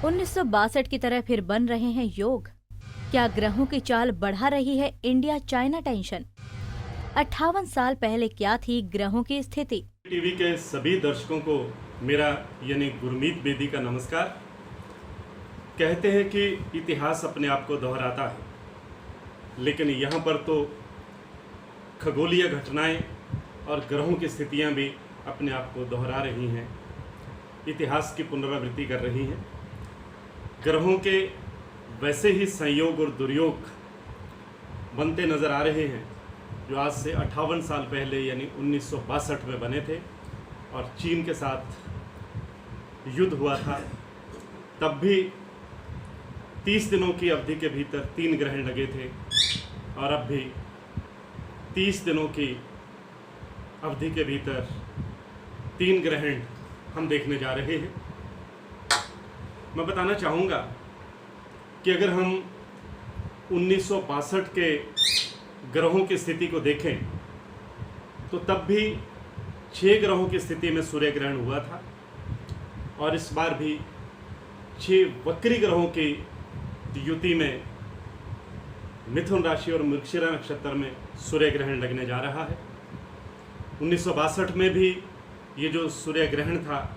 1962 की तरह फिर बन रहे हैं योग। क्या ग्रहों की चाल बढ़ा रही है इंडिया चाइना टेंशन? 58 साल पहले क्या थी ग्रहों की स्थिति? टीवी के सभी दर्शकों को मेरा यानी गुरमीत बेदी का नमस्कार। कहते हैं कि इतिहास अपने आप को दोहराता है, लेकिन यहाँ पर तो खगोलीय घटनाएं और ग्रहों की स्थितियाँ भी अपने आप को दोहरा रही हैं, इतिहास की पुनरावृत्ति कर रही हैं। ग्रहों के वैसे ही संयोग और दुर्योग बनते नज़र आ रहे हैं जो आज से 58 साल पहले यानी 1962 में बने थे और चीन के साथ युद्ध हुआ था। तब भी 30 दिनों की अवधि के भीतर 3 ग्रहण लगे थे और अब भी 30 दिनों की अवधि के भीतर 3 ग्रहण हम देखने जा रहे हैं। मैं बताना चाहूँगा कि अगर हम 1962 के ग्रहों की स्थिति को देखें तो तब भी 6 ग्रहों की स्थिति में सूर्य ग्रहण हुआ था और इस बार भी 6 वक्री ग्रहों की युति में मिथुन राशि और मृगशिरा नक्षत्र में सूर्य ग्रहण लगने जा रहा है। 1962 में भी ये जो सूर्य ग्रहण था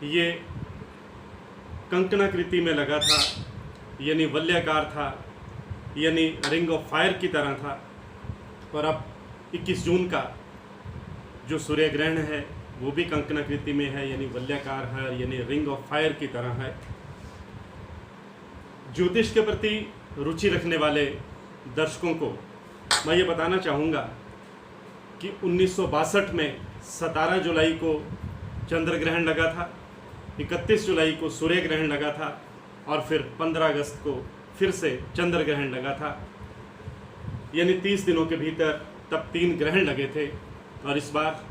ये कंकणाकृति में लगा था, यानी वलयाकार था, यानी रिंग ऑफ फायर की तरह था। और अब 21 जून का जो सूर्य ग्रहण है वो भी कंकणाकृति में है, यानी वलयाकार है, यानी रिंग ऑफ फायर की तरह है। ज्योतिष के प्रति रुचि रखने वाले दर्शकों को मैं ये बताना चाहूँगा कि 1962 में 17 जुलाई को चंद्र ग्रहण लगा था, 31 जुलाई को सूर्य ग्रहण लगा था और फिर 15 अगस्त को फिर से चंद्र ग्रहण लगा था। यानी 30 दिनों के भीतर तब 3 ग्रहण लगे थे और इस बार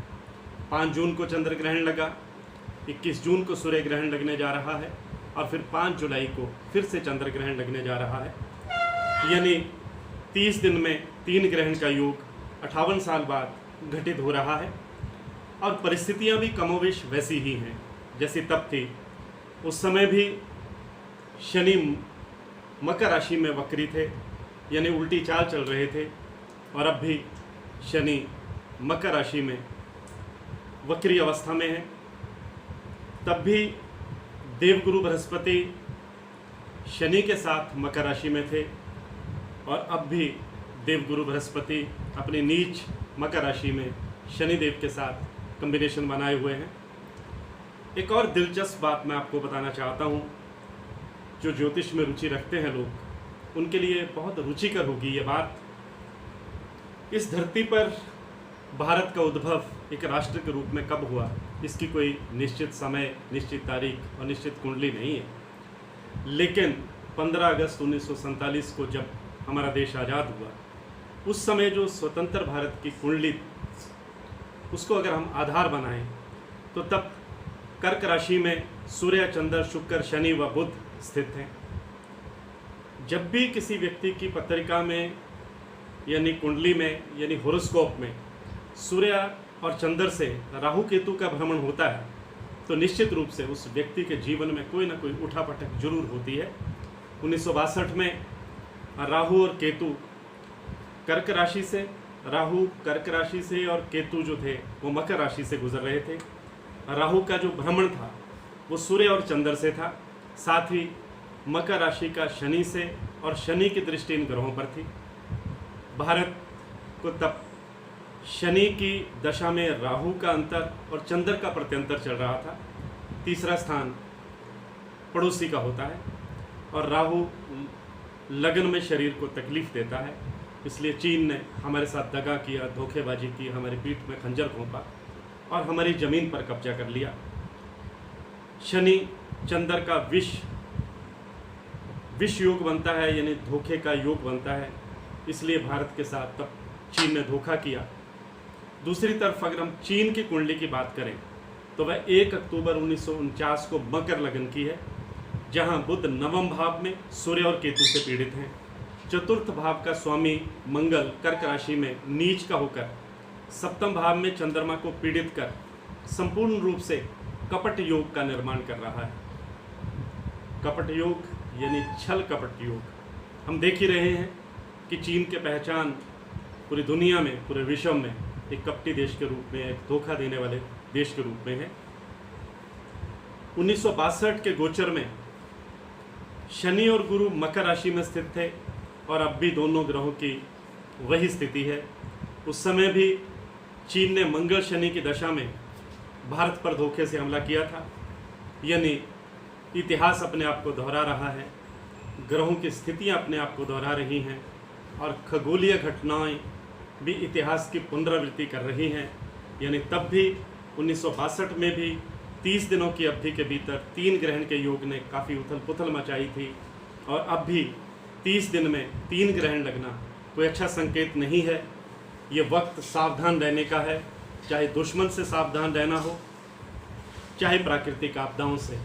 5 जून को चंद्र ग्रहण लगा, 21 जून को सूर्य ग्रहण लगने जा रहा है और फिर 5 जुलाई को फिर से चंद्र ग्रहण लगने जा रहा है। यानी 30 दिन में 3 ग्रहण का योग 58 साल बाद घटित हो रहा है और परिस्थितियां भी कमोवेश वैसी ही हैं जैसी तब थी। उस समय भी शनि मकर राशि में वक्री थे, यानी उल्टी चाल चल रहे थे, और अब भी शनि मकर राशि में वक्री अवस्था में है। तब भी देवगुरु बृहस्पति शनि के साथ मकर राशि में थे और अब भी देवगुरु बृहस्पति अपनी नीच मकर राशि में शनिदेव के साथ कॉम्बिनेशन बनाए हुए हैं। एक और दिलचस्प बात मैं आपको बताना चाहता हूँ, जो ज्योतिष में रुचि रखते हैं लोग उनके लिए बहुत रुचिकर होगी ये बात। इस धरती पर भारत का उद्भव एक राष्ट्र के रूप में कब हुआ, इसकी कोई निश्चित समय, निश्चित तारीख और निश्चित कुंडली नहीं है। लेकिन 15 अगस्त 1947 को जब हमारा देश आज़ाद हुआ, उस समय जो स्वतंत्र भारत की कुंडली उसको अगर हम आधार बनाएं तो तब कर्क राशि में सूर्य, चंद्र, शुक्र, शनि व बुध स्थित हैं। जब भी किसी व्यक्ति की पत्रिका में यानी कुंडली में यानी होरोस्कोप में सूर्य और चंद्र से राहु केतु का भ्रमण होता है तो निश्चित रूप से उस व्यक्ति के जीवन में कोई ना कोई उठापटक जरूर होती है। 1962 में राहु और केतु कर्क राशि से, राहु कर्क राशि से और केतु जो थे वो मकर राशि से गुजर रहे थे। राहु का जो भ्रमण था वो सूर्य और चंद्र से था, साथ ही मकर राशि का शनि से, और शनि की दृष्टि इन ग्रहों पर थी। भारत को तब शनि की दशा में राहु का अंतर और चंद्र का प्रत्यंतर चल रहा था। तीसरा स्थान पड़ोसी का होता है और राहु लगन में शरीर को तकलीफ देता है, इसलिए चीन ने हमारे साथ दगा किया, धोखेबाजी की, हमारी पीठ में खंजर घोंपा और हमारी ज़मीन पर कब्जा कर लिया। शनि चंद्र का विष योग बनता है, यानी धोखे का योग बनता है, इसलिए भारत के साथ तब चीन ने धोखा किया। दूसरी तरफ अगर हम चीन की कुंडली की बात करें तो वह 1 अक्टूबर 1949 को मकर लगन की है, जहां बुध नवम भाव में सूर्य और केतु से पीड़ित हैं। चतुर्थ भाव का स्वामी मंगल कर्क राशि में नीच का होकर सप्तम भाव में चंद्रमा को पीड़ित कर संपूर्ण रूप से कपट योग का निर्माण कर रहा है। कपट योग यानी छल कपट योग। हम देख ही रहे हैं कि चीन के पहचान पूरी दुनिया में, पूरे विश्व में एक कपटी देश के रूप में, एक धोखा देने वाले देश के रूप में है। 1962 के गोचर में शनि और गुरु मकर राशि में स्थित थे और अब भी दोनों ग्रहों की वही स्थिति है। उस समय भी चीन ने मंगल शनि की दशा में भारत पर धोखे से हमला किया था। यानी इतिहास अपने आप को दोहरा रहा है, ग्रहों की स्थितियां अपने आप को दोहरा रही हैं और खगोलीय घटनाएं भी इतिहास की पुनरावृत्ति कर रही हैं। यानी तब भी 1962 में भी 30 दिनों की अवधि के भीतर 3 ग्रहण के योग ने काफ़ी उथल पुथल मचाई थी और अब भी 30 दिन में 3 ग्रहण लगना कोई अच्छा संकेत नहीं है। ये वक्त सावधान रहने का है, चाहे दुश्मन से सावधान रहना हो, चाहे प्राकृतिक आपदाओं से।